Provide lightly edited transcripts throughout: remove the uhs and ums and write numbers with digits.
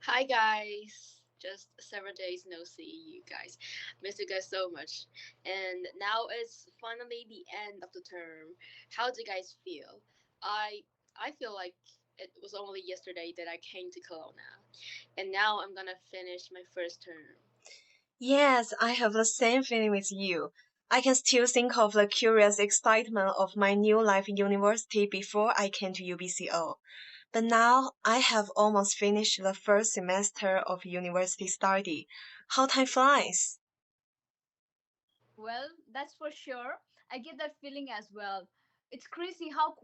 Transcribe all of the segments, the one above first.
Hi guys. Just several days no see you guys. Miss you guys so much. And now it's finally the end of the term. How do you guys feel? I I feel like it was only yesterday that I came to Kelowna. And now I'm gonna finish my first term. Yes, I have the same feeling with you. I can still think of the curious excitement of my new life in university before I came to UBCO. But now I have almost finished the first semester of university study. How time flies! Well, that's for sure. I get that feeling as well. It's crazy how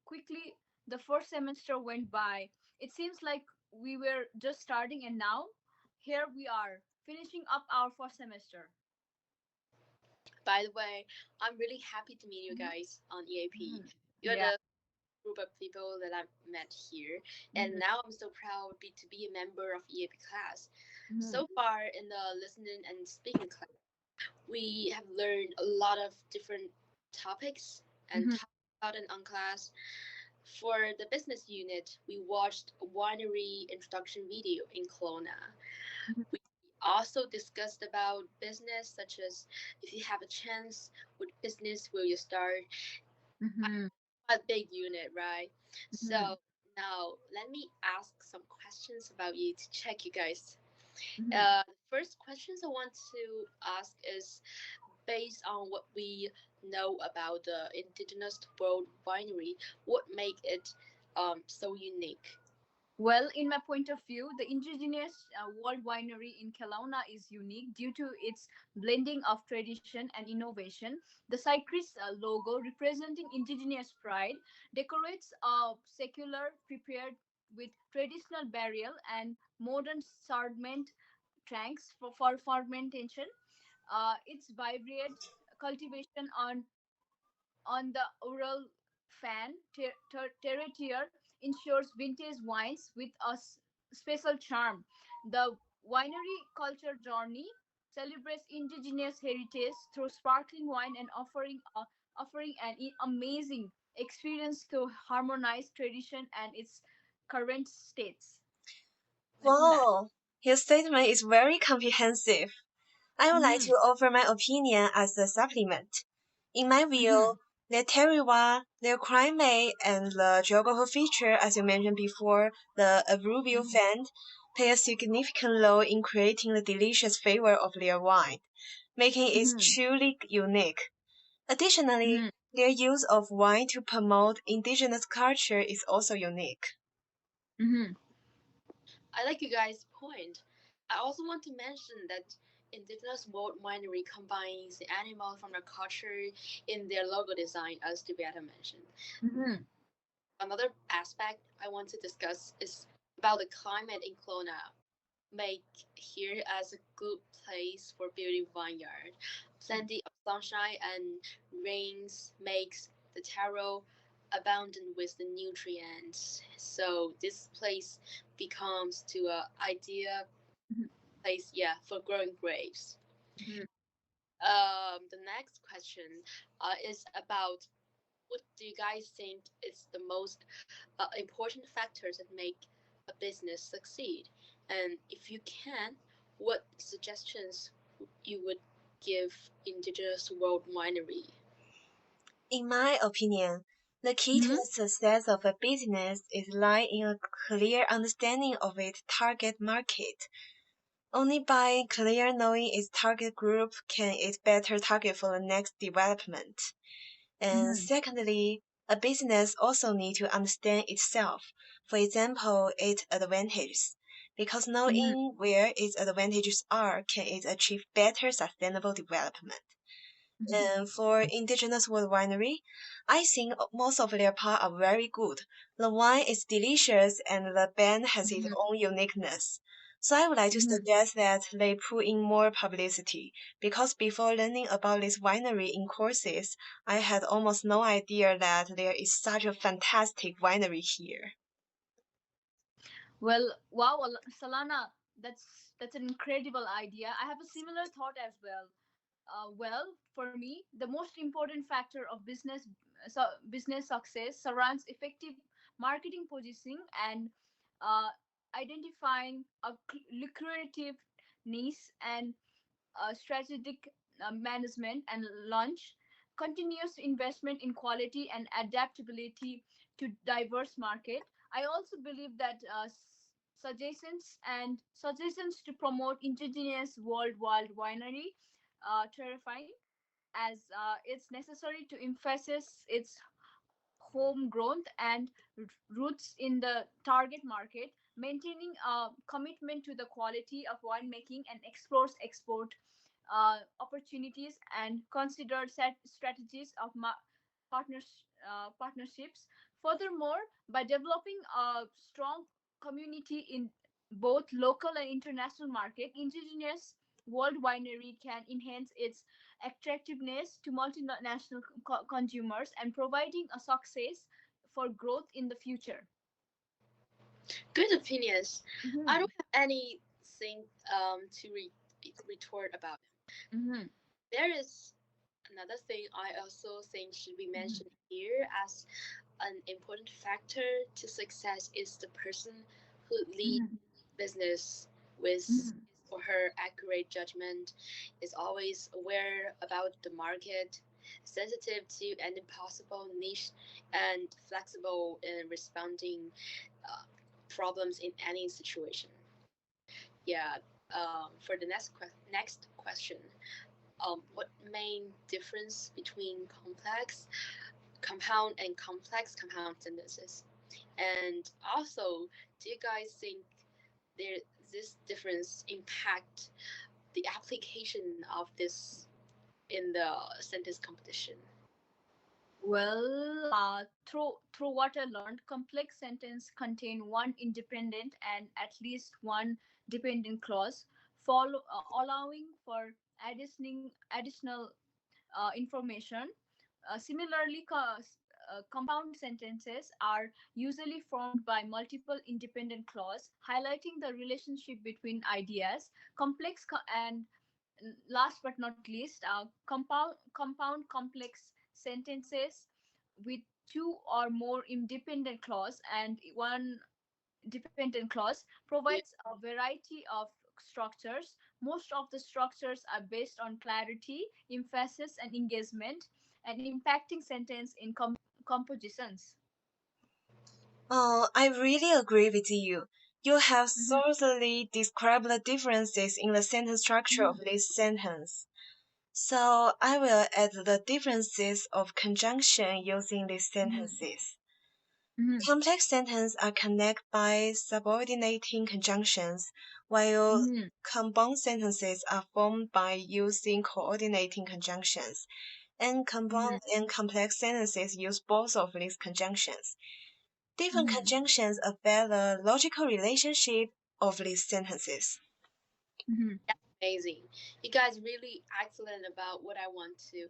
quickly the first semester went by. It seems like we were just starting, and now here we are finishing up our first semester. By the way, I'm really happy to meet you Hmm. guys on EAP. Hmm. You're Yeah. the group of people that I've met here, and Hmm. now I'm so proud to be a member of EAP class. Hmm. So far in the listening and speaking class, we have learned a lot of different topics and Hmm. talked about it on class. For the business unit, we watched a winery introduction video in Kelowna. We also discussed about business, such as if you have a chance, what business will you start? Hmm. A big unit, right? Hmm. So now let me ask some questions about you to check you guys. Hmm. The first questions I want to ask is based on what we know about the indigenous world winery. What make it so unique? Well, in my point of view, the indigenous world winery in Kelowna is unique due to its blending of tradition and innovation. The Cypress logo, representing indigenous pride, decorates a secular prepared with traditional burial and modern sediment tanks for fermentation. Its vibrant cultivation on the oral fan territory ensures vintage wines with a special charm. The winery culture journey celebrates indigenous heritage through sparkling wine and offering an amazing experience to harmonize tradition and its current states. I think that. Wow, your statement is very comprehensive. I would like to Hmm. offer my opinion as a supplement. In my view, Hmm. their terroir, their climate, and the geographical feature, as you mentioned before, the alluvial fan, play a significant role in creating the delicious flavor of their wine, making it Hmm. truly unique. Additionally, Hmm. their use of wine to promote indigenous culture is also unique. Hmm. I like you guys' point. I also want to mention that Indigenous World Winery combines the animal from their culture in their logo design, as Divyata mentioned. Hmm. Another aspect I want to discuss is about the climate in Kelowna. Make here as a good place for building vineyard. Plenty of sunshine and rains makes the taro abundant with the nutrients. So this place becomes to a ideal place, yeah, for growing grapes. Hmm. The next question is about what do you guys think is the most important factors that make a business succeed? And if you can, what suggestions you would give Indigenous World Winery? In my opinion, the key to Hmm. the success of a business is lie in a clear understanding of its target market. Only by clear knowing its target group can it better target for the next development. And Hmm. secondly, a business also need to understand itself. For example, its advantages. Because Hmm. knowing where its advantages are, can it achieve better sustainable development. Hmm. And for indigenous wood winery, I think most of their part are very good. The wine is delicious and the band has its Hmm. own uniqueness. So I would like to Hmm. suggest that they put in more publicity because before learning about this winery in courses, I had almost no idea that there is such a fantastic winery here. Well, wow, Salana, that's an incredible idea. I have a similar thought as well. Well, for me, the most important factor of business success surrounds effective marketing positioning and uh, identifying a lucrative niche and strategic management and launch, continuous investment in quality and adaptability to diverse market. I also believe that suggestions to promote indigenous worldwide winery terrifying as it's necessary to emphasize its homegrown and roots in the target market, maintaining a commitment to the quality of winemaking and explores export opportunities and considered strategies of partnerships. Furthermore, by developing a strong community in both local and international market, indigenous world winery can enhance its attractiveness to multinational consumers and providing a success for growth in the future. Good opinions. I Mhm. don't have anything to retort about. Mhm. There is another thing I also think should be Mhm. mentioned here as an important factor to success is the person who leads Mhm. business with his Mhm. or her accurate judgment, is always aware about the market, sensitive to any possible niche, and flexible in responding uh, problems in any situation. Yeah. For the next question, what main difference between compound and complex compound sentences? And also, do you guys think there this difference impact the application of this in the sentence competition? Well, through what I learned, complex sentence contain one independent and at least one dependent clause, allowing for additional information. Similarly, compound sentences are usually formed by multiple independent clauses, highlighting the relationship between ideas. And last but not least, compound complex sentences with two or more independent clause and one dependent clause Yeah, provides a variety of structures. Most of the structures are based on clarity, emphasis, and engagement, and impacting sentence in compositions. I really agree with you. You have Mhm. thoroughly described the differences in the sentence structure of Mhm. this sentence. So I will add the differences of conjunction using these Mhm. sentences. Mhm. Complex sentences are connected by subordinating conjunctions, while Mhm. compound sentences are formed by using coordinating conjunctions. And compound Mhm. and complex sentences use both of these conjunctions. Different Mhm. conjunctions affect the logical relationship of these sentences. Mhm. that's amazing. You guys really excellent about what I want to.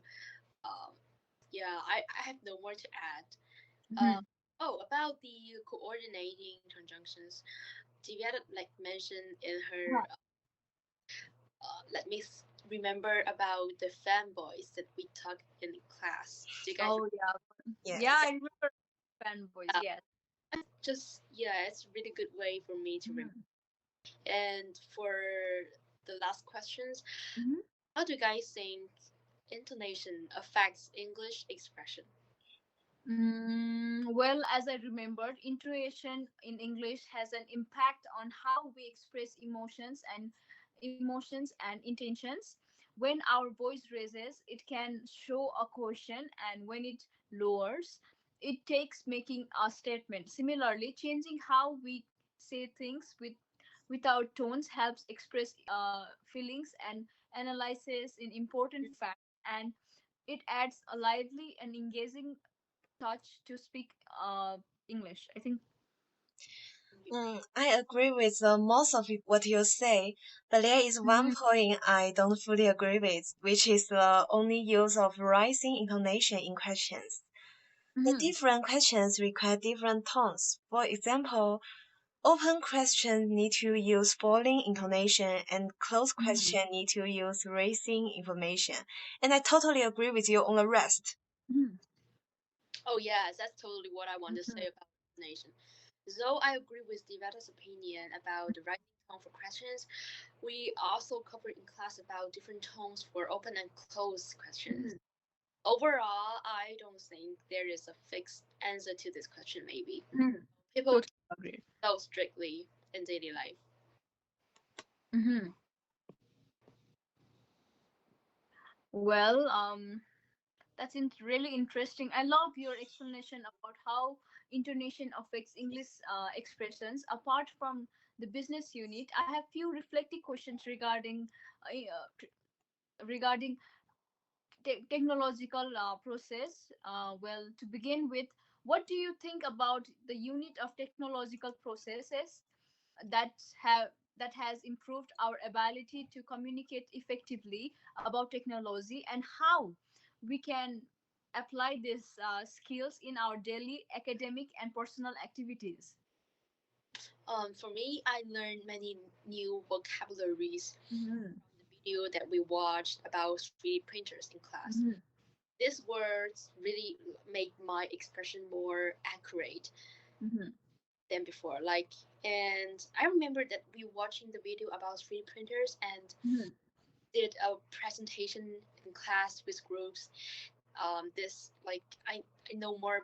Um, yeah, I have no more to add. Uh, Mhm. oh, about the coordinating conjunctions, Divyata like mentioned in her Uh-huh. let me remember about the fanboys that we took in class. Do you guys Oh yeah, yeah. I Yes. remember fanboys. remember? Yes. Just yeah, it's a really good way for me to remember. Mhm. And for the last questions, Mhm. how do you guys think intonation affects English expression? Well, as I remembered, intonation in English has an impact on how we express emotions and intentions. When our voice raises, it can show a question, and when it lowers, it takes making a statement. Similarly, changing how we say things with our tones helps express feelings and analysis in important facts, and it adds a lively and engaging touch to speak English. I think. I agree with most of what you say, but there is one Mhm. point I don't fully agree with, which is the only use of rising intonation in questions. The Mhm. different questions require different tones. For example, open questions need to use falling intonation and closed Mhm. questions need to use raising information. And I totally agree with you on the rest. Mhm. Oh yes, that's totally what I want to Mhm. say about intonation. So I agree with Divyata's opinion about the writing tone for questions. We also covered in class about different tones for open and closed questions. Mhm. Overall, I don't think there is a fixed answer to this question, maybe. Mhm. People Totally don't agree. so strictly in daily life. Hmm. Well, really interesting. I love your explanation about how intonation affects English expressions. Apart from the business unit, I have few reflective questions regarding technological process. Well, to begin with, what do you think about the unit of technological processes that have that has improved our ability to communicate effectively about technology, and how we can apply these skills in our daily academic and personal activities? For me, I learned many new vocabularies Mm-hmm. from the video that we watched about 3D printers in class. Mm-hmm. These words really make my expression more accurate Mm-hmm. than before. And I remember that we watching the video about 3D printers and Mm-hmm. did a presentation in class with groups. This I know more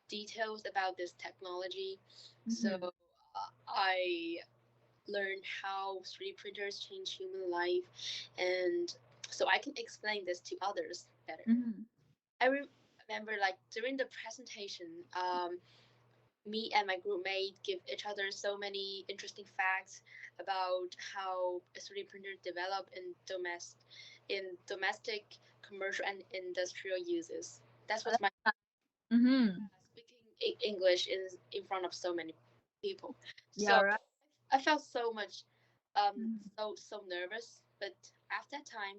details about this technology, so Mm-hmm. I learned how 3D printers change human life, and so I can explain this to others better. Mm-hmm. I remember during the presentation, me and my group mate give each other so many interesting facts about how a 3D printer developed in domestic, commercial, and industrial uses. That was my Mm-hmm. speaking English in front of so many people. Yeah, So right. I felt so much, Mm-hmm. so nervous. But after that time,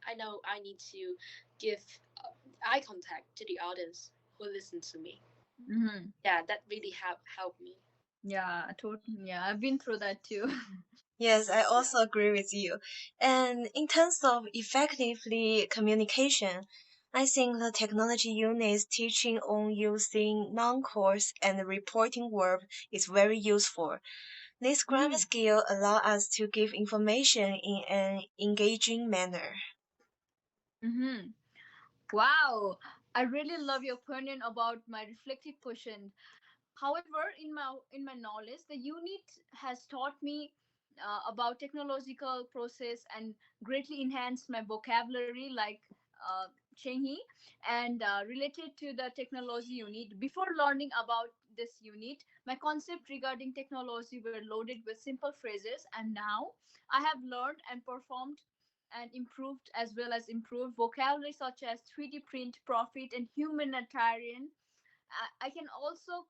I know I need to give eye contact to the audience who listen to me. Mm-hmm. Yeah, that really helped me. Yeah, totally. Yeah, I've been through that too. Yes, I also agree with you. And in terms of effectively communication, I think the technology unit's teaching on using non-course and reporting verb is very useful. This grammar Mm-hmm. skill allow us to give information in an engaging manner. Mm-hmm. Wow, I really love your opinion about my reflective question. However, in my knowledge, the unit has taught me about technological process and greatly enhanced my vocabulary, like Qianyi, and related to the technology unit. Before learning about this unit, my concept regarding technology were loaded with simple phrases, and now I have learned and performed and improved as well as improved vocabulary such as 3D print, profit, and humanitarian. I can also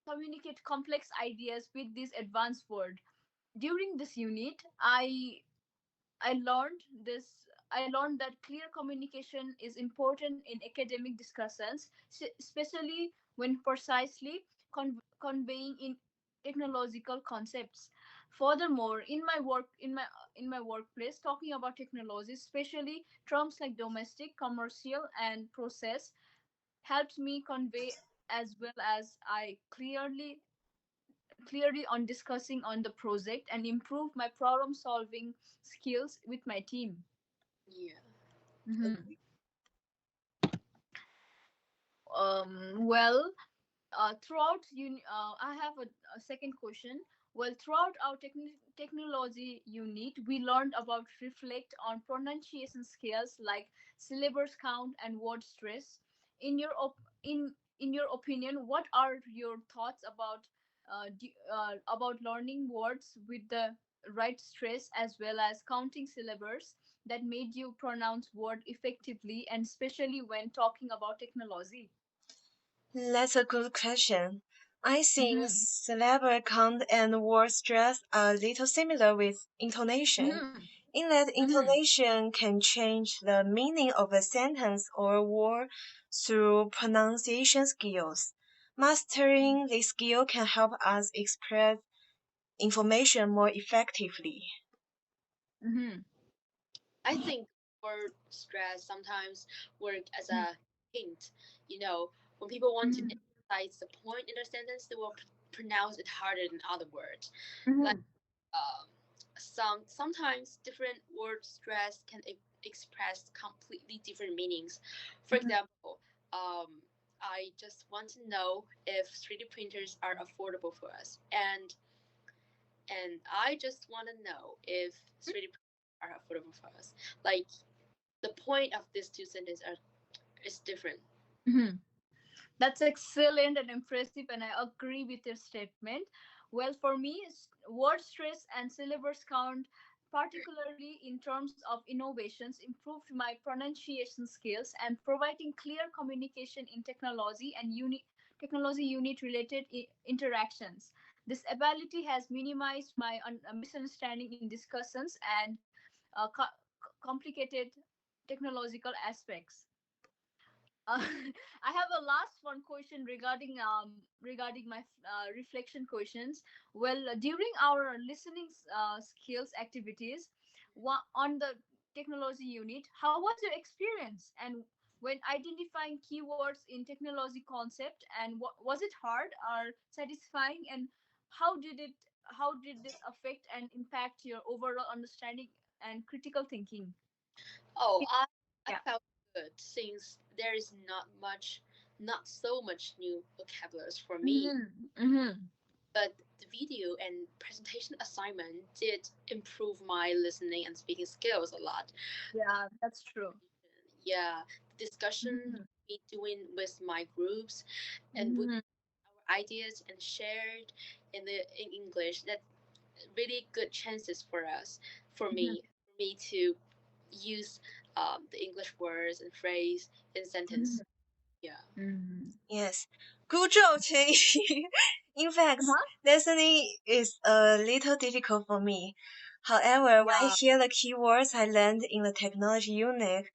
communicate complex ideas with this advanced word. During this unit, I learned that clear communication is important in academic discussions, especially when precisely conveying in technological concepts. Furthermore, in my workplace, talking about technology, especially terms like domestic, commercial, and process, helps me convey as well as I clearly on discussing on the project and improve my problem solving skills with my team. Yeah. Mhm. Well, I have a second question. Well, throughout our technology unit, we learned about reflect on pronunciation skills like syllables count and word stress. In your opinion, what are your thoughts about learning words with the right stress as well as counting syllables that made you pronounce word effectively, and especially when talking about technology? That's a good question. I think Mm-hmm. syllable count and word stress are a little similar with intonation, Mm-hmm. in that Mm-hmm. intonation can change the meaning of a sentence or word through pronunciation skills. Mastering this skill can help us express information more effectively. Mm-hmm. I think word stress sometimes work as a hint. You know, when people want to emphasize the point in a sentence, they will pronounce it harder than other words. Like Mm-hmm. um, sometimes different word stress can express completely different meanings. For Mm-hmm. example, I just want to know if 3D printers are affordable for us, and I just want to know if 3D printers are affordable for us. Like the point of these two sentences are is different. Mm-hmm. That's excellent and impressive, and I agree with your statement. Well, for me, word stress and syllabus count, particularly in terms of innovations, improved my pronunciation skills and providing clear communication in technology unit related interactions. This ability has minimized my misunderstanding in discussions and complicated technological aspects. I have a last one question regarding my reflection questions. Well, during our listening skills activities, on the technology unit, how was your experience? And when identifying keywords in technology concept, and was it hard or satisfying? And how did it how did this affect and impact your overall understanding and critical thinking? Oh, I Yeah. felt good since there is not so much new vocabularies for me. Mm-hmm. Mm-hmm. But the video and presentation assignment did improve my listening and speaking skills a lot. Yeah, that's true. Yeah, the discussion Mhm, we doing with my groups, and with mhm, our ideas and shared in English, that really good chances for us, mhm, for me to use the English words and phrase in sentence. mhm, Yeah. mhm. Yes. Good job, Qianyi. In fact, Uh-huh. listening is a little difficult for me. However, when I Yeah. hear the keywords I learned in the technology unit,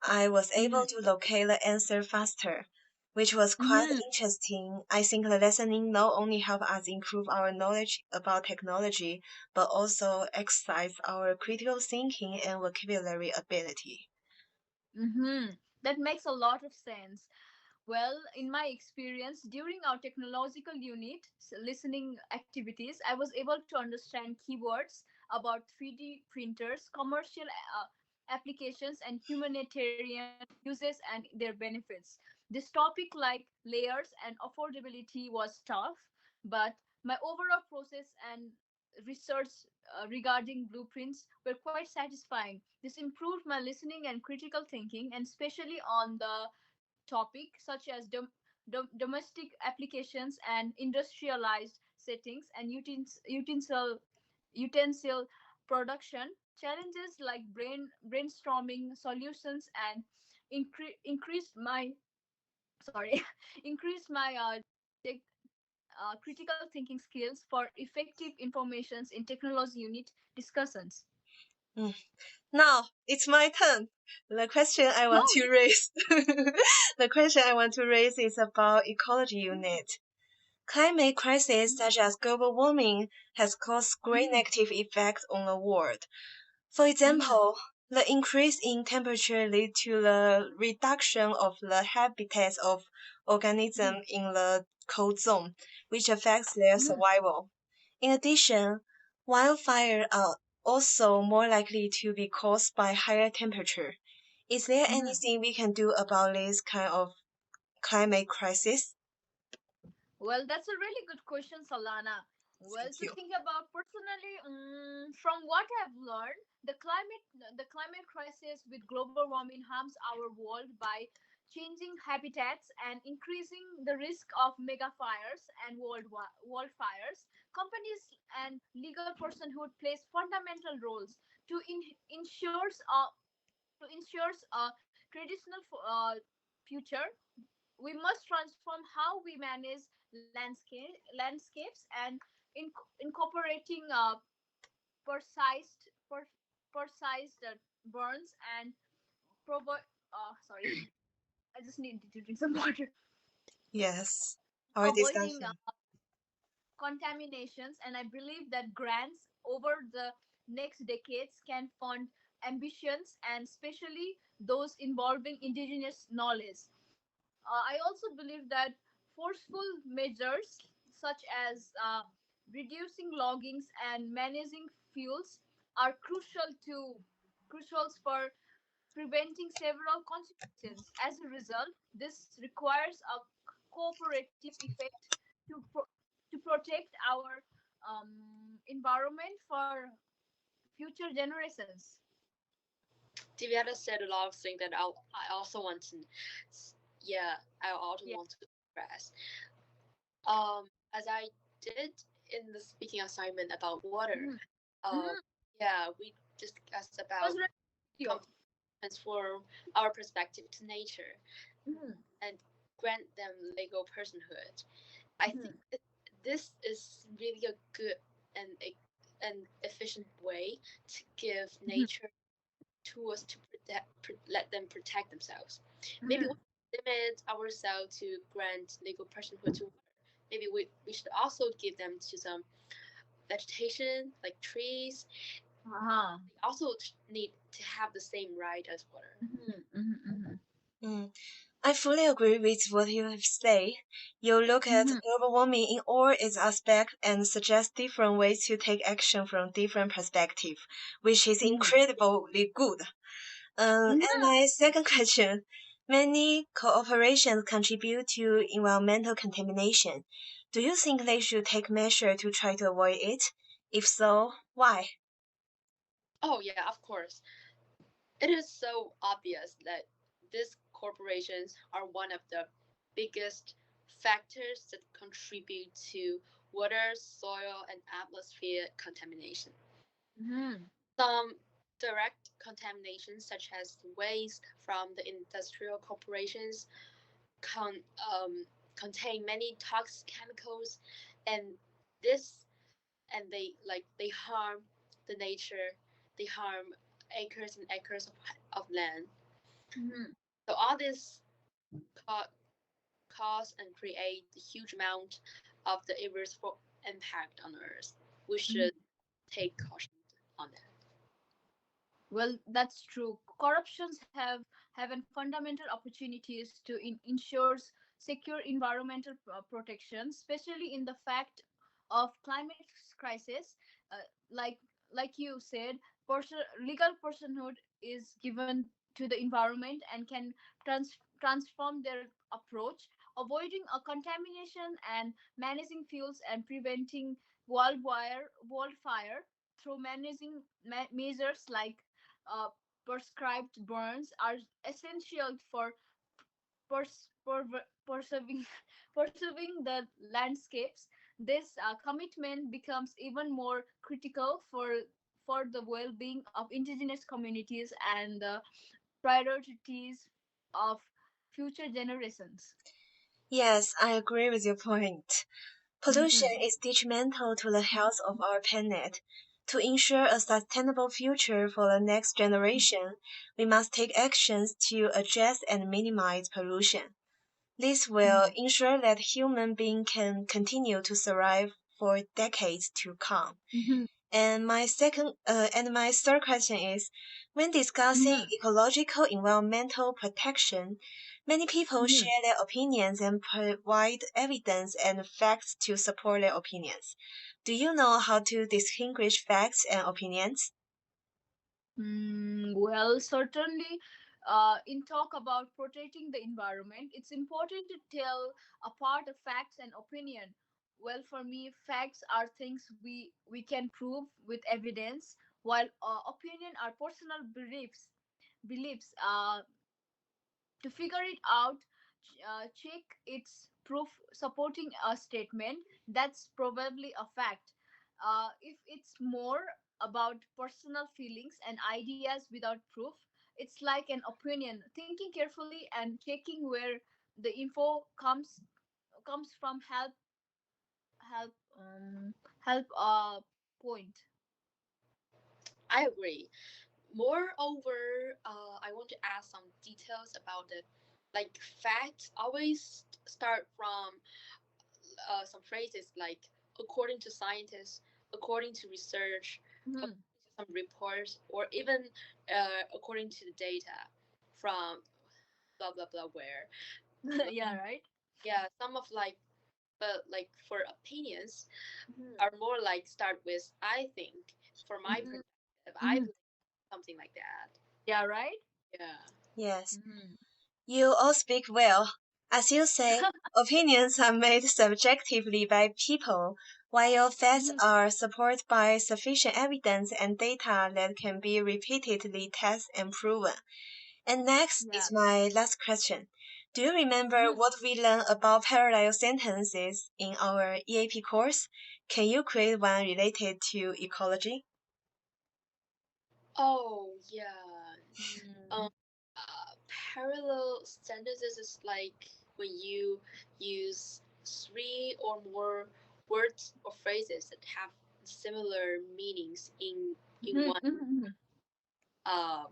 I was able Mhm, to locate the answer faster, which was quite mhm, interesting. I think the listening not only help us improve our knowledge about technology, but also exercise our critical thinking and vocabulary ability. mhm. That makes a lot of sense. Well, in my experience, during our technological unit listening activities, I was able to understand keywords about 3D printers, commercial applications, and humanitarian uses and their benefits. This topic, like layers and affordability, was tough, but my overall process and research regarding blueprints were quite satisfying. This improved my listening and critical thinking, and especially on the topic such as domestic applications and industrialized settings and utensil production. Challenges like brainstorming solutions and increased my sorry increased my tech, critical thinking skills for effective informations in technology unit discussions. Mm. Now it's my turn. The question I want Oh to raise. The question I want to raise is about ecology unit. Climate crisis such as global warming has caused great yeah. negative effects on the world. For example, the increase in temperature lead to the reduction of the habitats of organisms in the cold zone, which affects their survival. In addition, wildfires are also more likely to be caused by higher temperature. Is there anything we can do about this kind of climate crisis? Well, that's a really good question, Salana. Well, Thank to you. think about personally, from what I've learned, the climate crisis with global warming harms our world by changing habitats and increasing the risk of mega fires and wildfires. Companies and legal personhood plays fundamental roles to ensures a traditional future. We must transform how we manage landscapes and incorporating precise per, precise burns and sorry, I just need to drink some water. Yes. Our Avoiding discussion. contaminations, and I believe that grants over the next decades can fund ambitions and especially those involving indigenous knowledge. I also believe that forceful measures such as reducing loggings and managing fuels are crucial for preventing several consequences. As a result, this requires a cooperative effect to to protect our environment for future generations. Divyata said a lot of things that I also want to, yeah, I also Yeah. want to express. As I did in the speaking assignment about water, Mhm. um, Mhm. yeah, we discussed Was about really come video. transform our perspective to nature Mhm. and grant them legal personhood. I think Mhm. that this is really a good and an efficient way to give Mhm. nature tools to let them protect themselves. Maybe we Mhm. limit ourselves to grant legal personhood to water. Maybe we should also give them to some vegetation like trees. Uh-huh. They also need to have the same right as water. Mhm. Mhm. Mhm. Mm. I fully agree with what you have said. You look at Mhm. global warming in all its aspects and suggest different ways to take action from different perspectives, which is Mhm. incredibly good. And Mhm. my second question, many corporations contribute to environmental contamination. Do you think they should take measures to try to avoid it? If so, why? Oh yeah, of course. It is so obvious that these corporations are one of the biggest factors that contribute to water, soil, and atmosphere contamination. Mhm. Some direct contaminations, such as waste from the industrial corporations, con- um, contain many toxic chemicals, and this they harm the nature. They harm acres and acres of land. Mhm. So all this ca- cause and create a huge amount of the irreversible impact on Earth. We Mhm. should take caution on that. Well, that's true. Corruptions have an fundamental opportunities to ensures secure environmental protection, especially in the fact of climate crisis. Uh, like like you said, legal personhood is given to the environment and can transform their approach, avoiding a contamination and managing fuels and preventing wildfire through managing measures like uh, prescribed burns are essential for preserving preserving the landscapes. This commitment becomes even more critical for the well-being of indigenous communities and the priorities of future generations. Yes, I agree with your point. Pollution Mhm. is detrimental to the health of our planet. To ensure a sustainable future for the next generation, we must take actions to address and minimize pollution. This will Mhm. ensure that human beings can continue to survive for decades to come. Mhm. And my third question is, when discussing Mhm. ecological environmental protection, many people Mhm. share their opinions and provide evidence and facts to support their opinions. Do you know how to distinguish facts and opinions? Well, certainly, in talk about protecting the environment, it's important to tell apart the facts and opinion. Well, for me, facts are things we can prove with evidence, while opinion are personal beliefs. To figure it out, check its proof supporting a statement. That's probably a fact. If it's more about personal feelings and ideas without proof, it's like an opinion. Thinking carefully and checking where the info comes from help help point. I agree. Moreover, I want to add some details about the like facts always start from some phrases like according to scientists, according to research, Mhm. according to some reports, or even according to the data from blah blah blah. Where Yeah, right. yeah, some of like but like for opinions Mhm. are more like start with I think. For my Mhm. perspective, I Mhm. believe something like that. Yeah, right? Yeah. Yes. Mhm. You all speak well. As you say, opinions are made subjectively by people, while facts Mhm. are supported by sufficient evidence and data that can be repeatedly tested and proven. And next Yeah. is my last question. Do you remember Mhm. what we learned about parallel sentences in our EAP course? Can you create one related to ecology? Oh yeah. Mhm. Um, Parallel sentences is like when you use three or more words or phrases that have similar meanings in Mhm. one. Mhm. Um,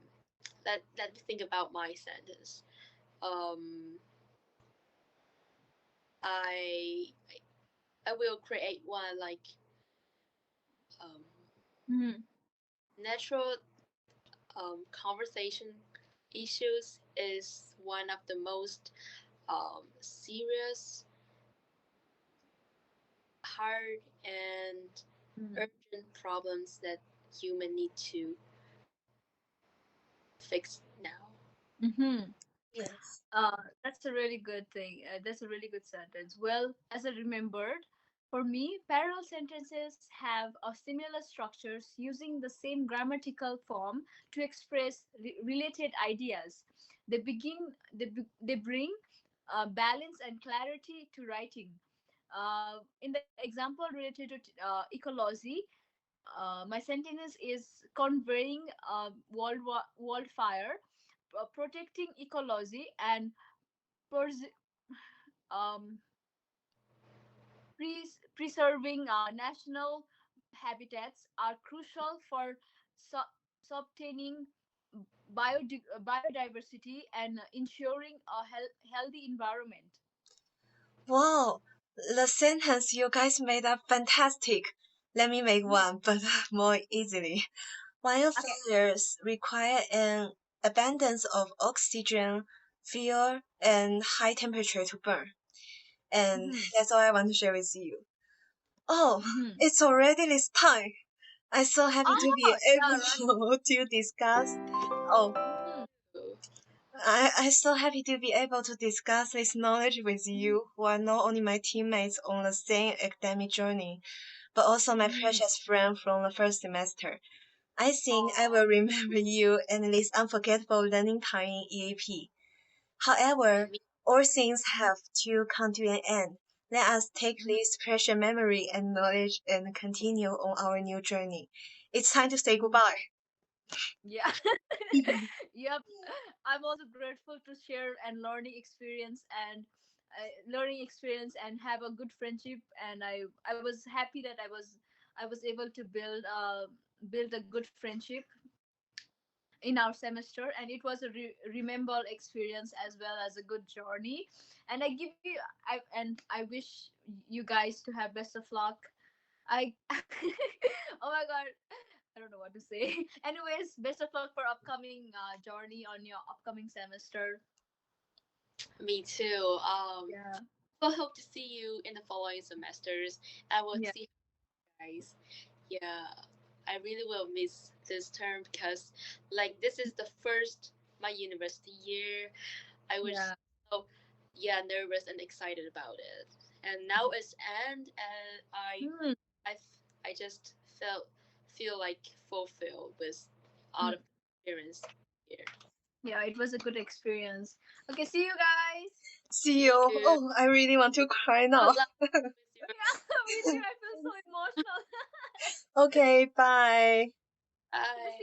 let me think about my sentence. Um, I I will create one like um, Mhm. natural conversation issues is one of the most serious, hard, and Mhm. urgent problems that human need to fix now. Mhm. Yes. That's a really good thing. That's a really good sentence. Well, as I remembered, for me, parallel sentences have a similar structures using the same grammatical form to express related ideas. They bring balance and clarity to writing. In the example related to ecology, my sentence is conveying wildfire, protecting ecology, and pers- um, preserving national habitats are crucial for sustaining biodiversity and ensuring a healthy environment. Wow, the sentence you guys made are fantastic. Let me make Mhm. one, but more easily. Okay. Wildfires require an abundance of oxygen, fuel, and high temperature to burn. And Hmm. that's all I want to share with you. Oh, Hmm. it's already this time. I'm so happy to be Oh, yeah, right. able to discuss. Oh, Hmm. So, I'm so happy to be able to discuss this knowledge with you, who are not only my teammates on the same academic journey, but also my Hmm. precious friend from the first semester. I think I oh, will remember you and this unforgettable learning time in EAP. However, me, all things have to come to an end. Let us take Hmm. this precious memory and knowledge and continue on our new journey. It's time to say goodbye. Yeah. Yep. I'm also grateful to share and learning experience and have a good friendship. And I was happy that I was able to build a good friendship in our semester, and it was a remember experience as well as a good journey. And I wish you guys to have best of luck. I oh my god, I don't know what to say. Anyways, best of luck for upcoming journey on your upcoming semester. me too. Yeah. I hope to see you in the following semesters. I will Yeah. see you guys. Yeah, I really will miss this term because, like, this is the first my university year. I was Yeah. so, yeah, nervous and excited about it, and now it's end, and Hmm. I, I just feel like fulfilled with all Hmm. of the experience here. Yeah, it was a good experience. Okay, see you guys. See See you. you. Oh, I really want to cry Good now. luck with your Yeah, me too. I feel so emotional. Okay, bye. bye.